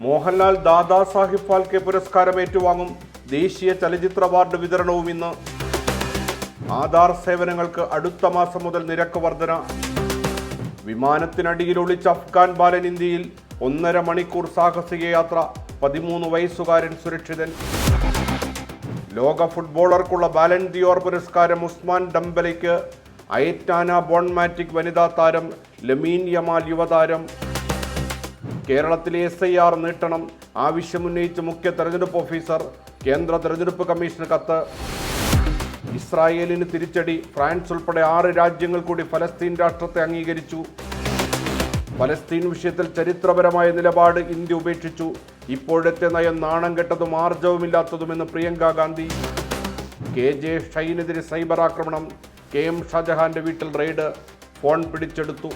മോഹൻലാൽ ദാദാസാഹിബ് ഫാൽക്കെ പുരസ്കാരം ഏറ്റുവാങ്ങും. ദേശീയ ചലച്ചിത്ര അവാർഡ് വിതരണവും ഇന്ന്. ആധാർ സേവനങ്ങൾക്ക് അടുത്ത മാസം മുതൽ നിരക്ക് വർധന. വിമാനത്തിനടിയിൽ ഒളിച്ച അഫ്ഗാൻ ബാലൻ ഇന്ത്യയിൽ 1.5 മണിക്കൂർ സാഹസിക യാത്ര. 13 വയസ്സുകാരൻ സുരക്ഷിതൻ. ലോക ഫുട്ബോളർക്കുള്ള ബാലൻ ദിയോർ പുരസ്കാരം ഉസ്മാൻ ഡംബലയ്ക്ക്. അയറ്റാന ബോൺമാറ്റിക് വനിതാ താരം, ലമീൻ യമാൽ യുവതാരം. കേരളത്തിലെ SIR നീട്ടണം ആവശ്യമുന്നയിച്ച് മുഖ്യ തെരഞ്ഞെടുപ്പ് ഓഫീസർ. കേന്ദ്ര തെരഞ്ഞെടുപ്പ് കമ്മീഷന് കത്ത്. ഇസ്രായേലിന് തിരിച്ചടി. ഫ്രാൻസ് ഉൾപ്പെടെ 6 രാജ്യങ്ങൾ കൂടി ഫലസ്തീൻ രാഷ്ട്രത്തെ അംഗീകരിച്ചു. ഫലസ്തീൻ വിഷയത്തിൽ ചരിത്രപരമായ നിലപാട് ഇന്ത്യ ഉപേക്ഷിച്ചു. ഇപ്പോഴത്തെ നയം നാണം കെട്ടതും ആർജവുമില്ലാത്തതുമെന്ന് പ്രിയങ്ക ഗാന്ധി. KJ ഷൈനെതിരെ സൈബർ ആക്രമണം. KM ഷാജഹാന്റെ വീട്ടിൽ റെയ്ഡ്. ഫോൺ പിടിച്ചെടുത്തു.